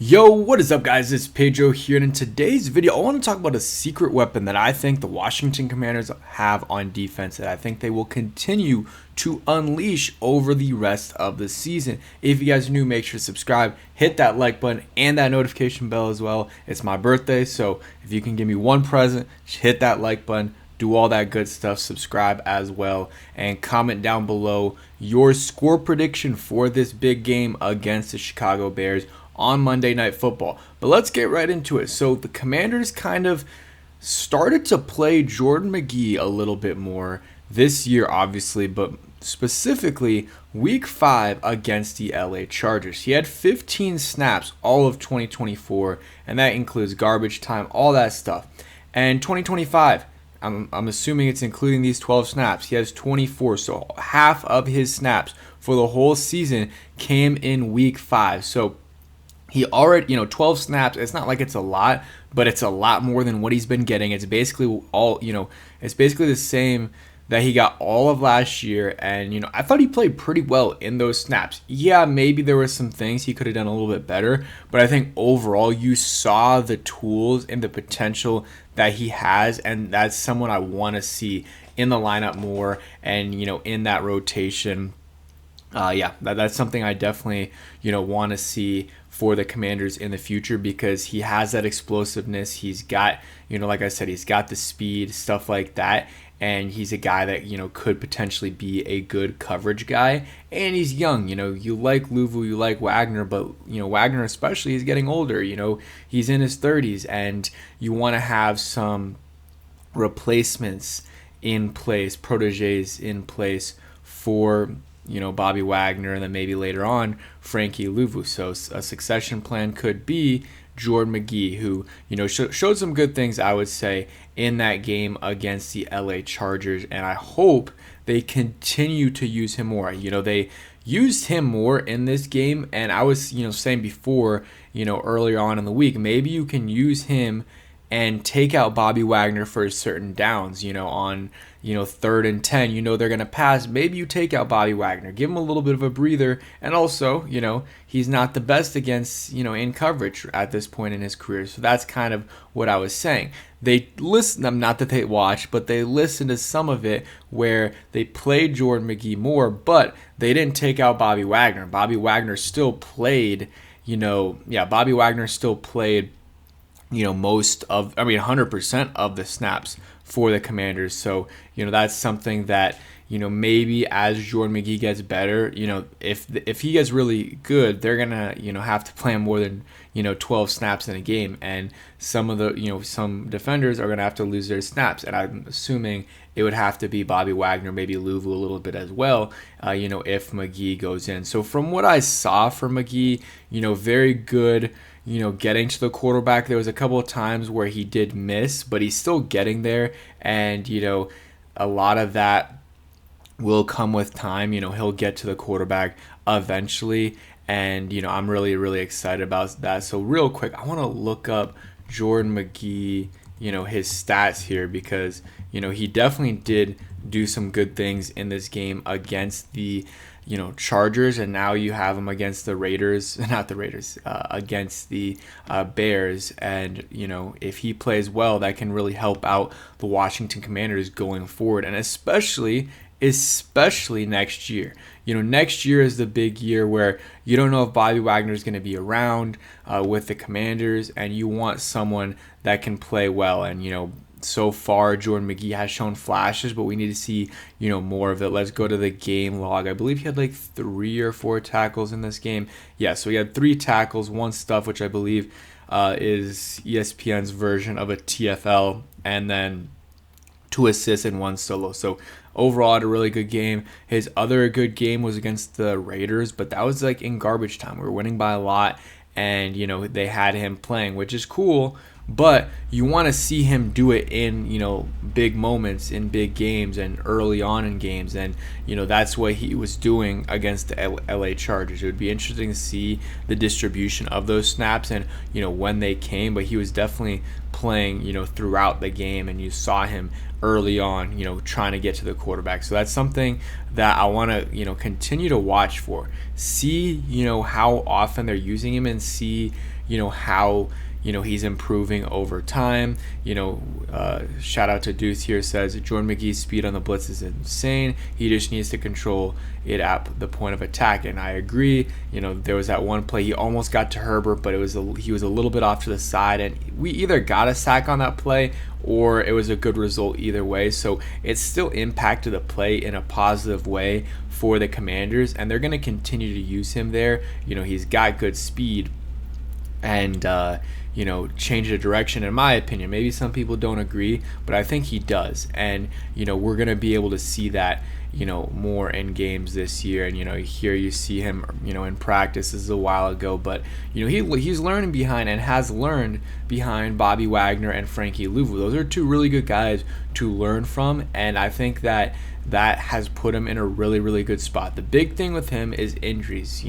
Yo, what is up guys? It's Pedro here, and in today's video I want to talk about a secret weapon that I think the Washington Commanders have on defense that I think they will continue to unleash over the rest of the season. If you guys are new, make sure to subscribe, hit that like button and that notification bell as well. It's my birthday, so if you can give me one present, just hit that like button, do all that good stuff, subscribe as well, and comment down below your score prediction for this big game against the Chicago Bears on Monday Night Football. But let's get right into it. So the Commanders kind of started to play Jordan McGee a little bit more this year, obviously, but specifically week 5 against the LA Chargers. He had 15 snaps all of 2024, and that includes garbage time, all that stuff. And 2025, I'm assuming it's including these 12 snaps. He has 24, so half of his snaps for the whole season came in week 5. So he already, 12 snaps, it's not like it's a lot, but it's a lot more than what he's been getting. It's basically it's basically the same that he got all of last year. And, I thought he played pretty well in those snaps. Yeah, maybe there were some things he could have done a little bit better, but I think overall you saw the tools and the potential that he has, and that's someone I want to see in the lineup more and, in that rotation. That's something I definitely, want to see for the Commanders in the future because he has that explosiveness. He's got, like I said, he's got the speed, stuff like that. And he's a guy that, could potentially be a good coverage guy. And he's young, you like Louvu, you like Wagner, but, Wagner especially is getting older, he's in his 30s, and you want to have some replacements in place, proteges in place for Bobby Wagner, and then maybe later on Frankie Louvu. So a succession plan could be Jordan McGee, who showed some good things, I would say, in that game against the LA Chargers, and I hope they continue to use him more. They used him more in this game, and I was saying before, earlier on in the week, maybe you can use him and take out Bobby Wagner for certain downs, on 3rd and 10, they're going to pass. Maybe you take out Bobby Wagner, give him a little bit of a breather. And also, he's not the best against, in coverage at this point in his career. So that's kind of what I was saying. They listened, not that they watched, but they listened to some of it where they played Jordan McGee more, but they didn't take out Bobby Wagner. Bobby Wagner still played, Bobby Wagner still played 100% of the snaps for the Commanders. So, that's something that, maybe as Jordan McGee gets better, if he gets really good, they're going to, have to play him more than, 12 snaps in a game. And some of the, some defenders are going to have to lose their snaps. And I'm assuming it would have to be Bobby Wagner, maybe Louvu a little bit as well, if McGee goes in. So from what I saw from McGee, very good, getting to the quarterback. There was a couple of times where he did miss, but he's still getting there. And, a lot of that will come with time. He'll get to the quarterback eventually. And, I'm really, really excited about that. So real quick, I want to look up Jordan McGee, his stats here because, he definitely did do some good things in this game against the Chargers, and now you have him against the Raiders, not the Raiders, against the Bears. And, if he plays well, that can really help out the Washington Commanders going forward, and especially next year. Next year is the big year where you don't know if Bobby Wagner is going to be around with the Commanders, and you want someone that can play well. And, so far, Jordan McGee has shown flashes, but we need to see, more of it. Let's go to the game log. I believe he had like 3 or 4 tackles in this game. Yeah, so he had 3 tackles, 1 stuff, which I believe is ESPN's version of a TFL, and then 2 assists and 1 solo. So overall, had a really good game. His other good game was against the Raiders, but that was like in garbage time. We were winning by a lot, and they had him playing, which is cool. But you want to see him do it in, big moments, in big games, and early on in games. And, that's what he was doing against the LA Chargers. It would be interesting to see the distribution of those snaps and, when they came. But he was definitely playing, throughout the game. And you saw him early on, trying to get to the quarterback. So that's something that I want to, continue to watch for. See, how often they're using him, and see, how he's improving over time. Shout out to Deuce here, says Jordan McGee's speed on the blitz is insane. He just needs to control it at the point of attack, and I agree. There was that one play he almost got to Herbert, but he was a little bit off to the side, and we either got a sack on that play or it was a good result either way. So it still impacted the play in a positive way for the Commanders, and they're going to continue to use him there. He's got good speed, and change the direction, in my opinion. Maybe some people don't agree, but I think he does. And we're going to be able to see that more in games this year. And here you see him in practice. This is a while ago, but he's learning behind and has learned behind Bobby Wagner and Frankie Louvu. Those are two really good guys to learn from, and I think that has put him in a really, really good spot. The big thing with him is injuries.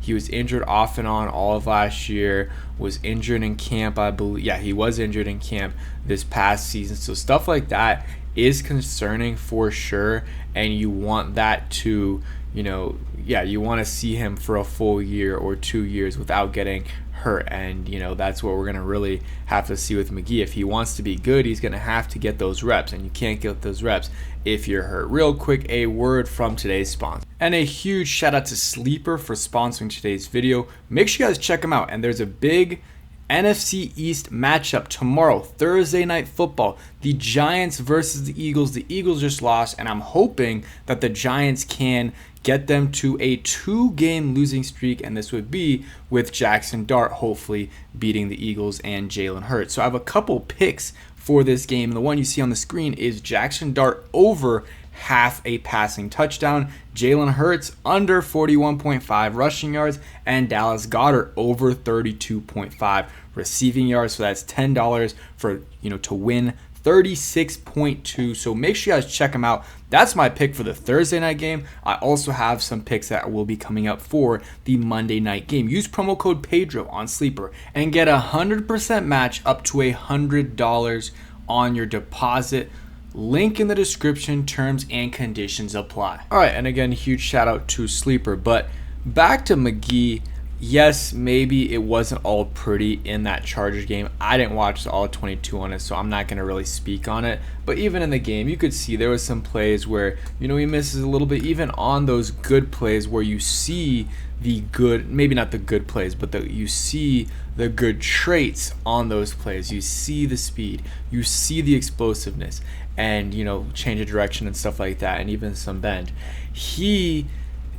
He was injured off and on all of last year, was injured in camp, I believe. Yeah, he was injured in camp this past season. So stuff like that is concerning for sure, and you want that to, you want to see him for a full year or 2 years without getting hurt, and that's what we're going to really have to see with McGee. If he wants to be good, he's going to have to get those reps, and you can't get those reps if you're hurt. Real quick, a word from today's sponsor, and a huge shout out to Sleeper for sponsoring today's video. Make sure you guys check them out, and there's a big NFC East matchup tomorrow, Thursday Night Football. The Giants versus the Eagles. The Eagles just lost, and I'm hoping that the Giants can get them to a 2-game losing streak, and this would be with Jackson Dart hopefully beating the Eagles and Jalen Hurts. So I have a couple picks for this game. The one you see on the screen is Jackson Dart over half a passing touchdown, Jalen Hurts under 41.5 rushing yards, and Dallas Goedert over 32.5 receiving yards. So that's $10 for to win 36.2. So make sure you guys check them out. That's my pick for the Thursday night game. I also have some picks that will be coming up for the Monday night game. Use promo code Pedro on Sleeper and get 100% match up to $100 on your deposit. Link in the description. Terms and conditions apply. All right, and again, huge shout out to Sleeper. But back to McGee. Yes, maybe it wasn't all pretty in that Chargers game. I didn't watch all 22 on it, so I'm not going to really speak on it. But even in the game, you could see there was some plays where, he misses a little bit, even on those good plays where you see the good, maybe not the good plays, but you see the good traits on those plays. You see the speed, you see the explosiveness, and, change of direction and stuff like that, and even some bend. He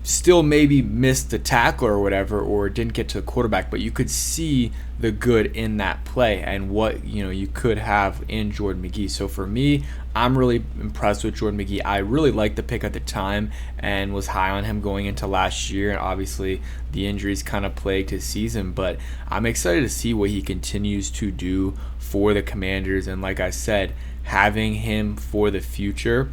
still maybe missed the tackle or whatever, or didn't get to the quarterback, but you could see the good in that play and what you could have in Jordan McGee. So for me, I'm really impressed with Jordan McGee. I really liked the pick at the time and was high on him going into last year, and obviously the injuries kind of plagued his season, but I'm excited to see what he continues to do for the Commanders. And like I said, having him for the future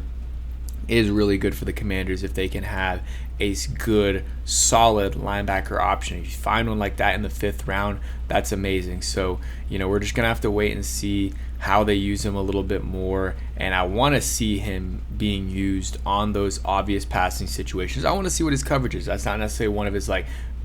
is really good for the Commanders if they can have a good, solid linebacker option. If you find one like that in the 5th round, that's amazing. So, we're just going to have to wait and see how they use him a little bit more. And I want to see him being used on those obvious passing situations. I want to see what his coverage is. That's not necessarily one of his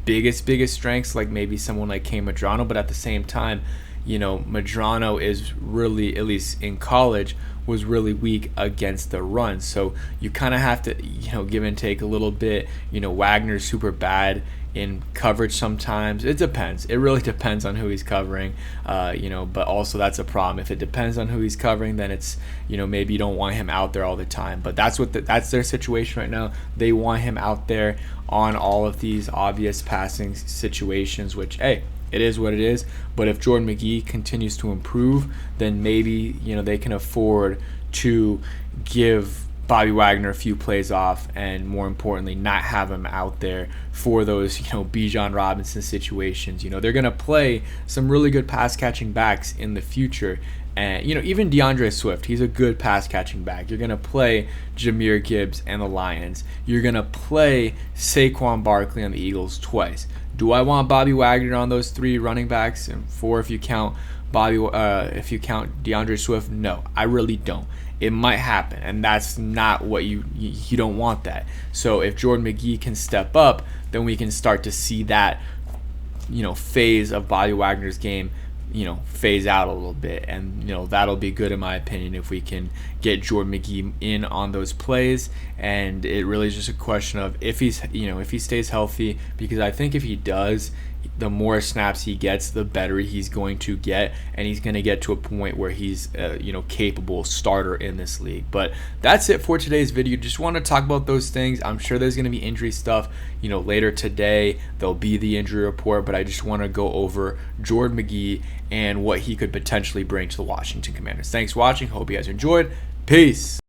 biggest strengths, like maybe someone like Cam Medrano, but at the same time, Medrano is really, at least in college, was really weak against the run. So you kind of have to, give and take a little bit. Wagner's super bad in coverage sometimes. It depends. It really depends on who he's covering, but also that's a problem. If it depends on who he's covering, then it's, maybe you don't want him out there all the time. But that's that's their situation right now. They want him out there on all of these obvious passing situations, which, hey, it is what it is. But if Jordan McGee continues to improve, then maybe they can afford to give Bobby Wagner a few plays off, and more importantly, not have him out there for those Bijan Robinson situations. They're gonna play some really good pass catching backs in the future. And even DeAndre Swift, he's a good pass catching back. You're gonna play Jahmyr Gibbs and the Lions. You're gonna play Saquon Barkley on the Eagles twice. Do I want Bobby Wagner on those 3 running backs, and 4 if you count DeAndre Swift? No, I really don't. It might happen, and that's not what you don't want that. So if Jordan McGee can step up, then we can start to see that phase of Bobby Wagner's game phase out a little bit, and that'll be good in my opinion if we can get Jordan McGee in on those plays. And it really is just a question of if he stays healthy, because I think if he does, the more snaps he gets, the better he's going to get, and he's going to get to a point where he's capable starter in this league. But that's it for today's video. Just want to talk about those things. I'm sure there's going to be injury stuff later today. There'll be the injury report, but I just want to go over Jordan McGee and what he could potentially bring to the Washington Commanders. Thanks for watching. Hope you guys enjoyed. Peace.